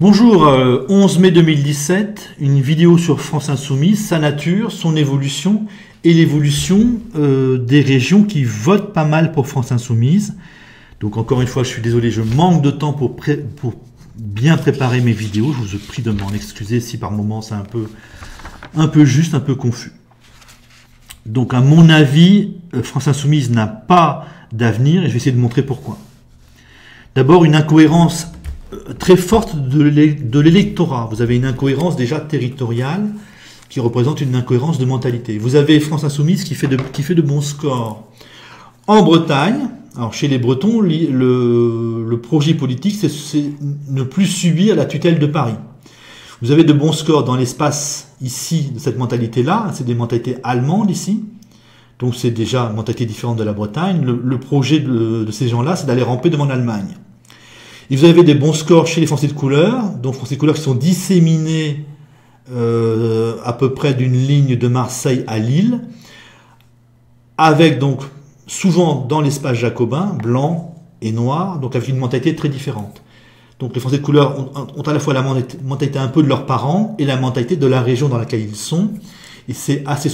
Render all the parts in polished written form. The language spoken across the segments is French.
Bonjour, 11 mai 2017, une vidéo sur France Insoumise, sa nature, son évolution et l'évolution des régions qui votent pas mal pour France Insoumise. Donc encore une fois, je suis désolé, je manque de temps pour bien préparer mes vidéos. Je vous prie de m'en excuser si par moments c'est un peu juste, un peu confus. Donc à mon avis, France Insoumise n'a pas d'avenir et je vais essayer de montrer pourquoi. D'abord, une incohérence très forte de l'électorat. Vous avez une incohérence déjà territoriale qui représente une incohérence de mentalité. Vous avez France Insoumise qui fait de bons scores. En Bretagne, alors chez les Bretons, le projet politique, c'est ne plus subir la tutelle de Paris. Vous avez de bons scores dans l'espace ici de cette mentalité-là, c'est des mentalités allemandes ici, donc c'est déjà une mentalité différente de la Bretagne. Le projet de ces gens-là, c'est d'aller ramper devant l'Allemagne. Et vous avez des bons scores chez les Français de couleur, donc Français de couleur qui sont disséminés à peu près d'une ligne de Marseille à Lille, avec donc souvent dans l'espace jacobin, blanc et noir, donc avec une mentalité très différente. Donc les Français de couleur ont à la fois la mentalité un peu de leurs parents et la mentalité de la région dans laquelle ils sont, et c'est assez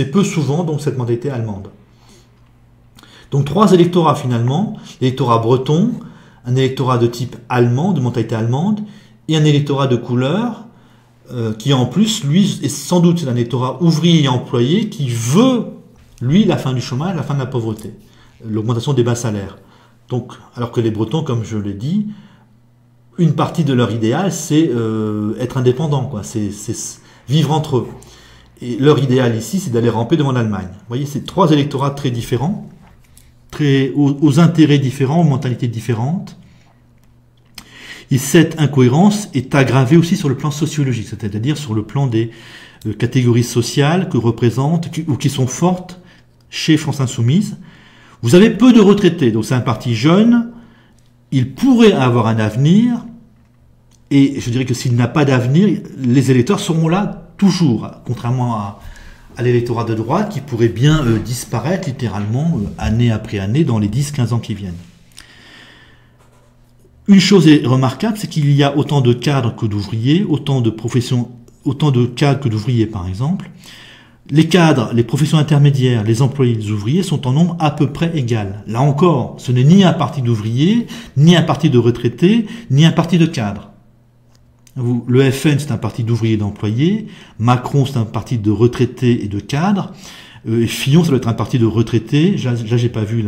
peu souvent donc cette mentalité allemande. Donc trois électorats finalement, l'électorat breton, un électorat de type allemand, de mentalité allemande, et un électorat de couleur qui en plus, lui, est sans doute un électorat ouvrier et employé qui veut, lui, la fin du chômage, la fin de la pauvreté, l'augmentation des bas salaires. Donc, alors que les Bretons, comme je l'ai dit, une partie de leur idéal, c'est être indépendant, quoi. C'est vivre entre eux. Et leur idéal ici, c'est d'aller ramper devant l'Allemagne. Vous voyez, c'est trois électorats très différents, aux intérêts différents, aux mentalités différentes. Et cette incohérence est aggravée aussi sur le plan sociologique, c'est-à-dire sur le plan des catégories sociales que représentent ou qui sont fortes chez France Insoumise. Vous avez peu de retraités, donc c'est un parti jeune, il pourrait avoir un avenir, et je dirais que s'il n'a pas d'avenir, les électeurs seront là toujours, contrairement à l'électorat de droite qui pourrait bien disparaître littéralement année après année dans les 10-15 ans qui viennent. Une chose est remarquable, c'est qu'il y a autant de cadres que d'ouvriers, autant de cadres que d'ouvriers par exemple. Les cadres, les professions intermédiaires, les employés, les ouvriers sont en nombre à peu près égal. Là encore, ce n'est ni un parti d'ouvriers, ni un parti de retraités, ni un parti de cadres. Le FN, c'est un parti d'ouvriers et d'employés. Macron, c'est un parti de retraités et de cadres. Fillon, ça doit être un parti de retraités. Là, j'ai pas vu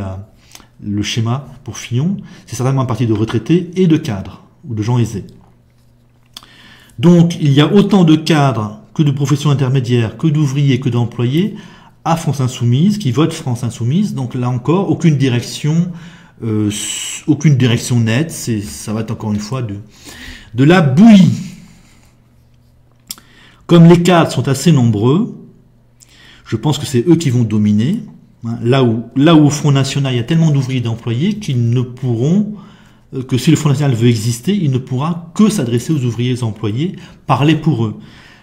le schéma pour Fillon. C'est certainement un parti de retraités et de cadres, ou de gens aisés. Donc, il y a autant de cadres que de professions intermédiaires, que d'ouvriers, que d'employés à France Insoumise, qui votent France Insoumise. Donc là encore, aucune direction nette. Ça va être encore une fois de la bouillie. Comme les cadres sont assez nombreux, je pense que c'est eux qui vont dominer. Là où au Front National, il y a tellement d'ouvriers et d'employés qu'ils ne pourront, que si le Front National veut exister, il ne pourra que s'adresser aux ouvriers et aux employés, parler pour eux.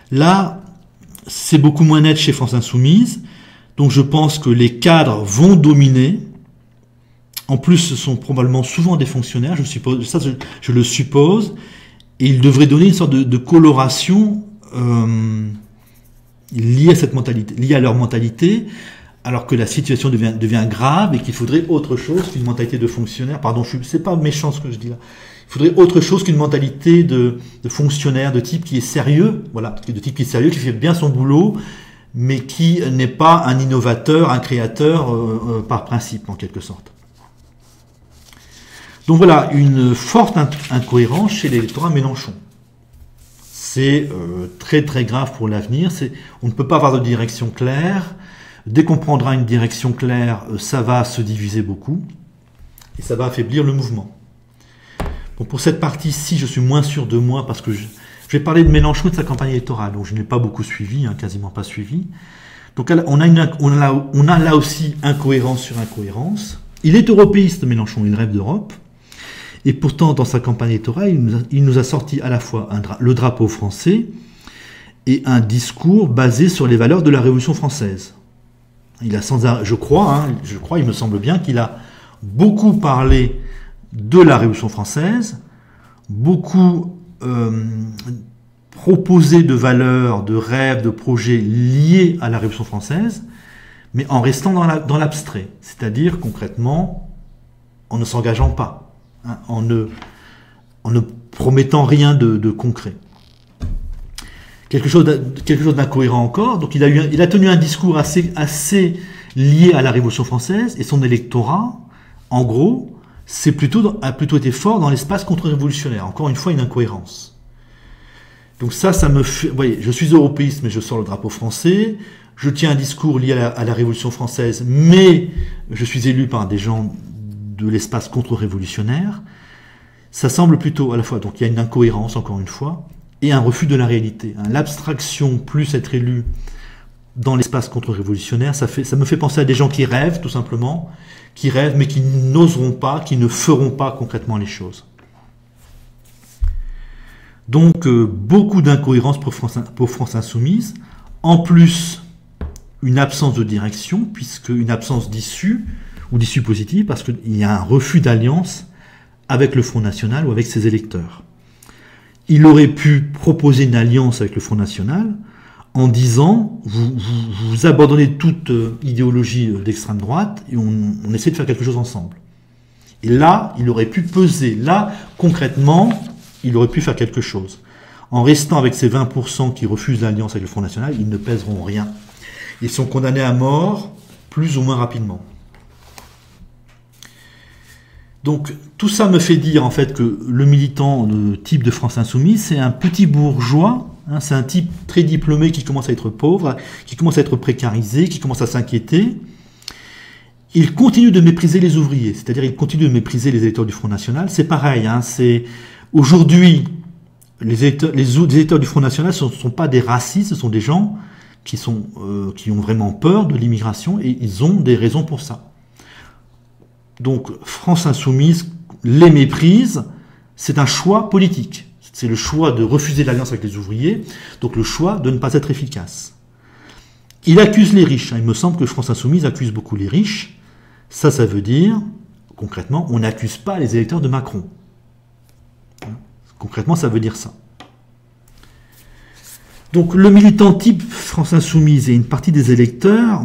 Là, c'est beaucoup moins net chez France Insoumise, donc je pense que les cadres vont dominer. En plus, ce sont probablement souvent des fonctionnaires, je le suppose, et ils devraient donner une sorte de coloration liée à cette mentalité, liée à leur mentalité, alors que la situation devient grave et qu'il faudrait autre chose qu'une mentalité de fonctionnaire. Pardon, c'est pas méchant ce que je dis là. Il faudrait autre chose qu'une mentalité de fonctionnaire, de type qui est sérieux, voilà, de type qui est sérieux, qui fait bien son boulot, mais qui n'est pas un innovateur, un créateur par principe, en quelque sorte. Donc voilà, une forte incohérence chez l'électorat Mélenchon. C'est très très grave pour l'avenir. On ne peut pas avoir de direction claire. Dès qu'on prendra une direction claire, ça va se diviser beaucoup et ça va affaiblir le mouvement. Bon, pour cette partie-ci, je suis moins sûr de moi parce que je vais parler de Mélenchon et de sa campagne électorale, donc je n'ai pas beaucoup suivi, quasiment pas suivi. Donc on a là aussi incohérence sur incohérence. Il est européiste, Mélenchon, il rêve d'Europe. Et pourtant, dans sa campagne électorale, il nous a sorti à la fois le drapeau français et un discours basé sur les valeurs de la Révolution française. Il a je crois, il me semble bien qu'il a beaucoup parlé de la Révolution française, beaucoup proposer de valeurs, de rêves, de projets liés à la Révolution française, mais en restant dans l'abstrait, c'est-à-dire concrètement en ne s'engageant pas, hein, en ne promettant rien de concret. Quelque chose d'incohérent encore. Donc il a tenu un discours assez lié à la Révolution française, et son électorat, en gros, a plutôt été fort dans l'espace contre-révolutionnaire. Encore une fois, une incohérence. Donc ça me fait... Vous voyez, je suis européiste, mais je sors le drapeau français. Je tiens un discours lié à la Révolution française, mais je suis élu par des gens de l'espace contre-révolutionnaire. Ça semble plutôt à la fois... Donc il y a une incohérence, encore une fois, et un refus de la réalité. L'abstraction plus être élu dans l'espace contre-révolutionnaire, ça me fait penser à des gens qui rêvent, tout simplement, qui rêvent, mais qui n'oseront pas, qui ne feront pas concrètement les choses. Donc, beaucoup d'incohérences pour France Insoumise. En plus, une absence de direction, puisque une absence d'issue, ou d'issue positive, parce qu'il y a un refus d'alliance avec le Front National ou avec ses électeurs. Il aurait pu proposer une alliance avec le Front National en disant vous abandonnez toute idéologie d'extrême droite et on essaie de faire quelque chose ensemble. Et là, il aurait pu peser. Là, concrètement, il aurait pu faire quelque chose. En restant avec ces 20% qui refusent l'alliance avec le Front National, ils ne pèseront rien. Ils sont condamnés à mort plus ou moins rapidement. Donc tout ça me fait dire en fait que le militant de type de France Insoumise, c'est un petit bourgeois, hein, c'est un type très diplômé qui commence à être pauvre, qui commence à être précarisé, qui commence à s'inquiéter. Il continue de mépriser les ouvriers, c'est-à-dire il continue de mépriser les électeurs du Front National. C'est pareil, hein, aujourd'hui les électeurs du Front National ne sont pas des racistes, ce sont des gens qui ont vraiment peur de l'immigration et ils ont des raisons pour ça. Donc, France Insoumise les méprise, c'est un choix politique. C'est le choix de refuser l'alliance avec les ouvriers, donc le choix de ne pas être efficace. Il accuse les riches. Il me semble que France Insoumise accuse beaucoup les riches. Ça veut dire, concrètement, on n'accuse pas les électeurs de Macron. Concrètement, ça veut dire ça. Donc, le militant type France Insoumise et une partie des électeurs...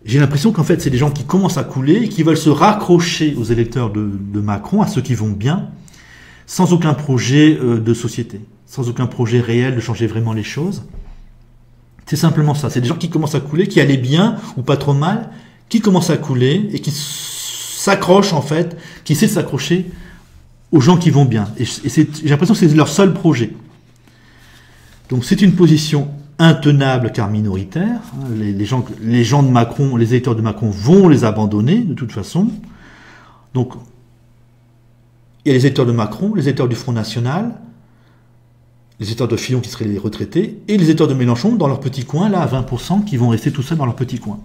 J'ai l'impression qu'en fait, c'est des gens qui commencent à couler et qui veulent se raccrocher aux électeurs de Macron, à ceux qui vont bien, sans aucun projet de société, sans aucun projet réel de changer vraiment les choses. C'est simplement ça. C'est des gens qui commencent à couler, qui allaient bien ou pas trop mal, qui commencent à couler et qui s'accrochent en fait, qui essaient de s'accrocher aux gens qui vont bien. Et j'ai l'impression que c'est leur seul projet. Donc c'est une position intenable car minoritaire. Les gens de Macron, les électeurs de Macron vont les abandonner de toute façon. Donc il y a les électeurs de Macron, les électeurs du Front National, les électeurs de Fillon qui seraient les retraités, et les électeurs de Mélenchon dans leur petit coin, là à 20%, qui vont rester tout seuls dans leur petit coin.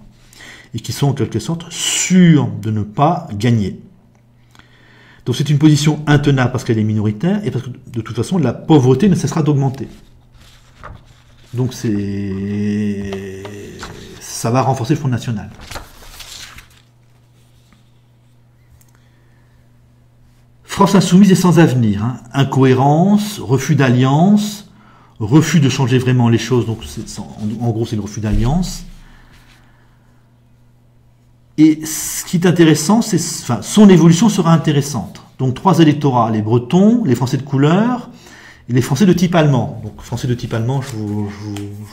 Et qui sont en quelque sorte sûrs de ne pas gagner. Donc c'est une position intenable parce qu'elle est minoritaire, et parce que de toute façon la pauvreté ne cessera d'augmenter. Donc ça va renforcer le Front National. France Insoumise est sans avenir. Hein. Incohérence, refus d'alliance, refus de changer vraiment les choses. Donc en gros, c'est le refus d'alliance. Et ce qui est intéressant, son évolution sera intéressante. Donc 3 électorats, les Bretons, les Français de couleur, et les Français de type allemand. Donc Français de type allemand, je vous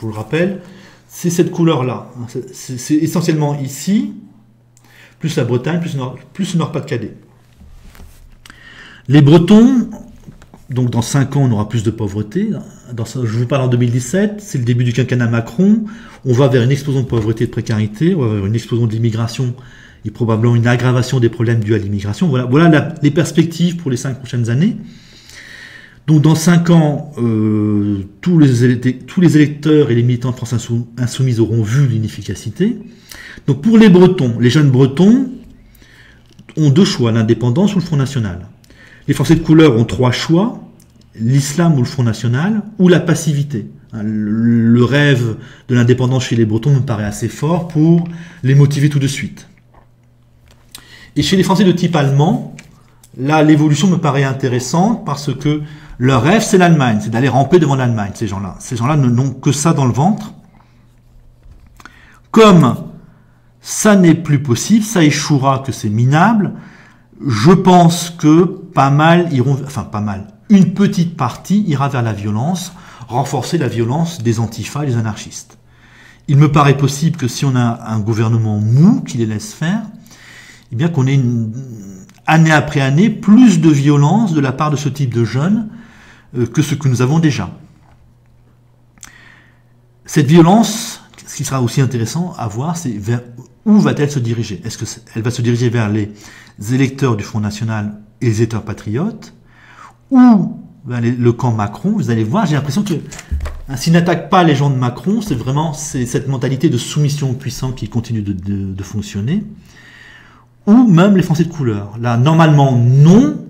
le rappelle, c'est cette couleur-là. C'est essentiellement ici, plus la Bretagne, plus le Nord-Pas-de-Calais. Les Bretons, donc dans 5 ans, on aura plus de pauvreté. Je vous parle en 2017, c'est le début du quinquennat Macron. On va vers une explosion de pauvreté et de précarité, on va vers une explosion de l'immigration et probablement une aggravation des problèmes dus à l'immigration. Voilà les perspectives pour les 5 prochaines années. Donc dans 5 ans, tous les électeurs et les militants de France Insoumise auront vu l'inefficacité. Donc pour les Bretons, les jeunes Bretons ont 2 choix, l'indépendance ou le Front National. Les Français de couleur ont 3 choix, l'islam ou le Front National, ou la passivité. Le rêve de l'indépendance chez les Bretons me paraît assez fort pour les motiver tout de suite. Et chez les Français de type allemand, là l'évolution me paraît intéressante parce que Leur rêve, c'est l'Allemagne, c'est d'aller ramper devant l'Allemagne, ces gens-là. Ces gens-là n'ont que ça dans le ventre. Comme ça n'est plus possible, ça échouera, que c'est minable, je pense que pas mal iront, enfin pas mal, une petite partie ira vers la violence, renforcer la violence des antifas et des anarchistes. Il me paraît possible que si on a un gouvernement mou qui les laisse faire, eh bien qu'on ait année après année plus de violence de la part de ce type de jeunes que ce que nous avons déjà. Cette violence, ce qui sera aussi intéressant à voir, c'est vers où va-t-elle se diriger? Est-ce qu'elle va se diriger vers les électeurs du Front National et les électeurs patriotes, ou vers le camp Macron? Vous allez voir, j'ai l'impression que s'il n'attaque pas les gens de Macron, c'est vraiment cette mentalité de soumission aux puissants qui continue de fonctionner, ou même les Français de couleur. Là, normalement, non,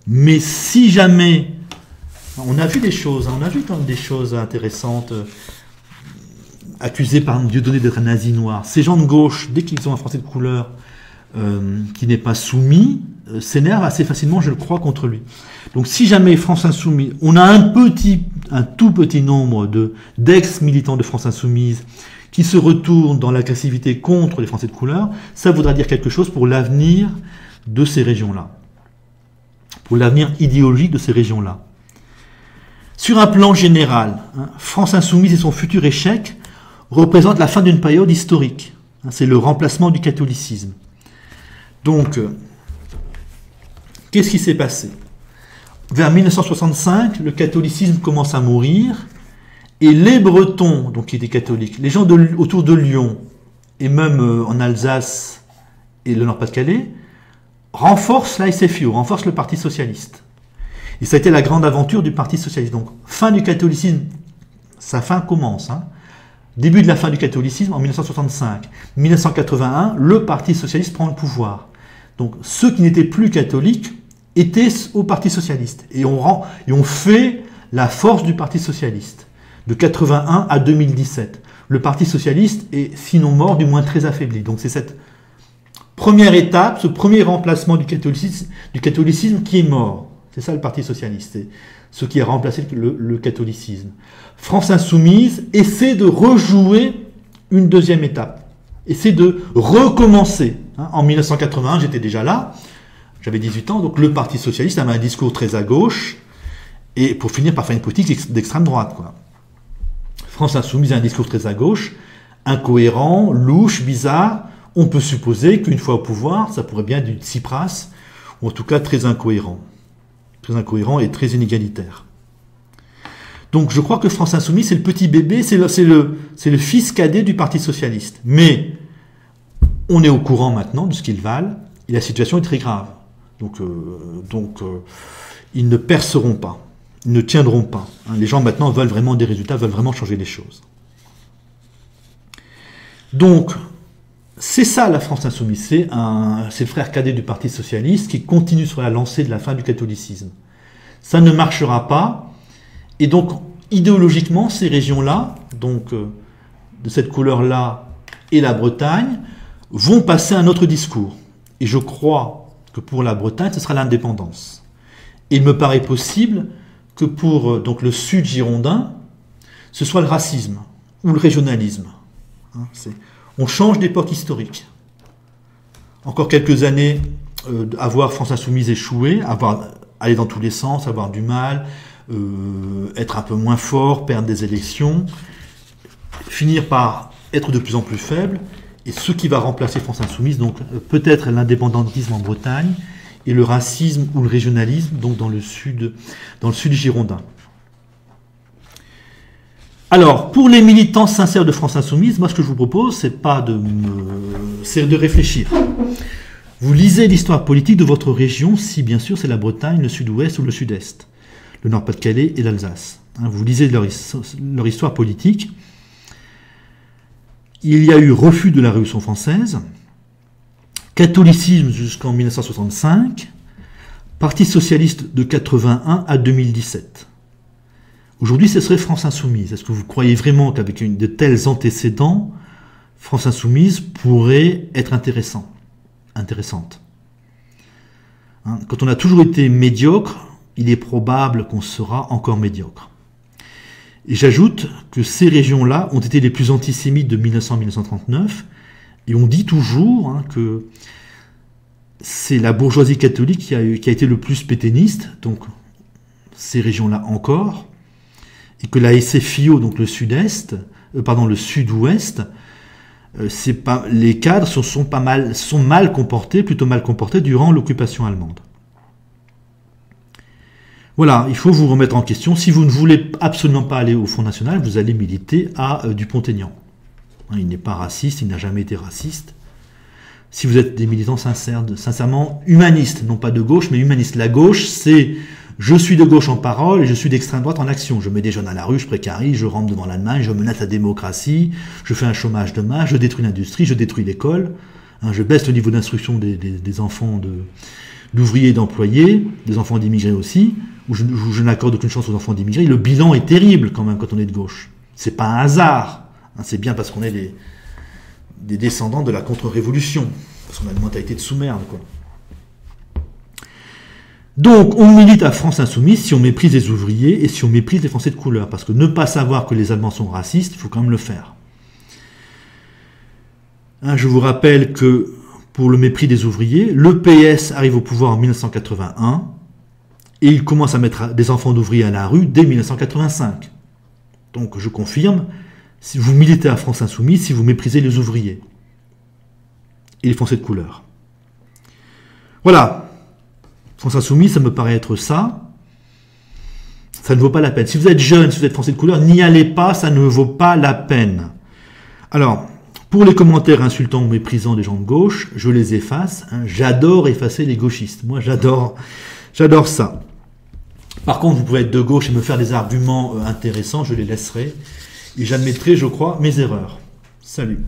mais si jamais... On a vu des choses, on a vu quand même des choses intéressantes, accusés par Dieudonné d'être un nazi noir. Ces gens de gauche, dès qu'ils ont un Français de couleur qui n'est pas soumis, s'énervent assez facilement, je le crois, contre lui. Donc si jamais France Insoumise, on a un tout petit nombre d'ex-militants de France Insoumise qui se retournent dans l'agressivité contre les Français de couleur, ça voudra dire quelque chose pour l'avenir de ces régions-là, pour l'avenir idéologique de ces régions-là. Sur un plan général, France Insoumise et son futur échec représentent la fin d'une période historique. C'est le remplacement du catholicisme. Donc, qu'est-ce qui s'est passé? Vers 1965, le catholicisme commence à mourir, et les Bretons, donc qui étaient catholiques, les gens autour de Lyon, et même en Alsace et le Nord-Pas-de-Calais, renforcent la SFIO, renforcent le Parti Socialiste. Et ça a été la grande aventure du Parti Socialiste. Donc, fin du catholicisme, sa fin commence. Début de la fin du catholicisme en 1965. 1981, le Parti Socialiste prend le pouvoir. Donc, ceux qui n'étaient plus catholiques étaient au Parti Socialiste. Et on fait la force du Parti Socialiste. De 81 à 2017. Le Parti Socialiste est, sinon mort, du moins très affaibli. Donc, c'est cette première étape, ce premier remplacement du catholicisme qui est mort. C'est ça le Parti Socialiste, c'est ce qui a remplacé le catholicisme. France Insoumise essaie de rejouer une deuxième étape, essaie de recommencer. En 1981, j'étais déjà là, j'avais 18 ans, donc le Parti Socialiste avait un discours très à gauche, et pour finir par faire une politique d'extrême droite, quoi. France Insoumise a un discours très à gauche, incohérent, louche, bizarre. On peut supposer qu'une fois au pouvoir, ça pourrait bien être du Tsipras, ou en tout cas très incohérent. Très incohérent et très inégalitaire. Donc je crois que France Insoumise, c'est le petit bébé, c'est le fils cadet du Parti Socialiste. Mais on est au courant maintenant de ce qu'ils valent, et la situation est très grave. Donc ils ne perceront pas, ils ne tiendront pas. Les gens maintenant veulent vraiment des résultats, veulent vraiment changer les choses. Donc, c'est ça la France Insoumise, c'est le frère cadet du Parti Socialiste qui continue sur la lancée de la fin du catholicisme. Ça ne marchera pas, et donc idéologiquement ces régions-là, donc de cette couleur-là et la Bretagne, vont passer un autre discours. Et je crois que pour la Bretagne, ce sera l'indépendance. Et il me paraît possible que pour donc, le sud girondin, ce soit le racisme ou le régionalisme. On change d'époque historique. Encore quelques années, à voir France Insoumise échouer, aller dans tous les sens, avoir du mal, être un peu moins fort, perdre des élections, finir par être de plus en plus faible, et ce qui va remplacer France Insoumise, donc peut-être l'indépendantisme en Bretagne, et le racisme ou le régionalisme, donc dans le sud girondin. Alors, pour les militants sincères de France Insoumise, moi ce que je vous propose, c'est de réfléchir. Vous lisez l'histoire politique de votre région, si bien sûr c'est la Bretagne, le sud-ouest ou le sud-est, le Nord-Pas-de-Calais et l'Alsace. Vous lisez leur histoire politique. Il y a eu refus de la Révolution française, catholicisme jusqu'en 1965, Parti socialiste de 81 à 2017. Aujourd'hui, ce serait France Insoumise. Est-ce que vous croyez vraiment qu'avec de tels antécédents, France Insoumise pourrait être intéressante? Quand on a toujours été médiocre, il est probable qu'on sera encore médiocre. Et j'ajoute que ces régions-là ont été les plus antisémites de 1900 à 1939, et on dit toujours que c'est la bourgeoisie catholique qui a été le plus pétainiste, donc ces régions-là encore, et que la SFIO, donc le sud-ouest, les cadres sont plutôt mal comportés durant l'occupation allemande. Voilà, il faut vous remettre en question. Si vous ne voulez absolument pas aller au Front National, vous allez militer à Dupont-Aignan. Il n'est pas raciste, il n'a jamais été raciste. Si vous êtes des militants sincèrement humanistes, non pas de gauche, mais humanistes. La gauche, c'est je suis de gauche en parole et je suis d'extrême droite en action. Je mets des jeunes à la rue, je précarise, je rentre devant l'Allemagne, je menace la démocratie, je fais un chômage de masse, je détruis l'industrie, je détruis l'école, je baisse le niveau d'instruction des enfants d'ouvriers et d'employés, des enfants d'immigrés aussi, où je n'accorde aucune chance aux enfants d'immigrés. Le bilan est terrible quand même quand on est de gauche. C'est pas un hasard. C'est bien parce qu'on est des descendants de la contre-révolution. Parce qu'on a une mentalité de sous-merde, quoi. Donc, on milite à France Insoumise si on méprise les ouvriers et si on méprise les Français de couleur. Parce que ne pas savoir que les Allemands sont racistes, il faut quand même le faire. Je vous rappelle que pour le mépris des ouvriers, le PS arrive au pouvoir en 1981 et il commence à mettre des enfants d'ouvriers à la rue dès 1985. Donc, je confirme, si vous militez à France Insoumise, si vous méprisez les ouvriers et les Français de couleur. Voilà. France Insoumise, ça me paraît être ça. Ça ne vaut pas la peine. Si vous êtes jeune, si vous êtes Français de couleur, n'y allez pas, ça ne vaut pas la peine. Alors, pour les commentaires insultants ou méprisants des gens de gauche, je les efface. J'adore effacer les gauchistes. Moi, j'adore ça. Par contre, vous pouvez être de gauche et me faire des arguments intéressants, je les laisserai. Et j'admettrai, je crois, mes erreurs. Salut.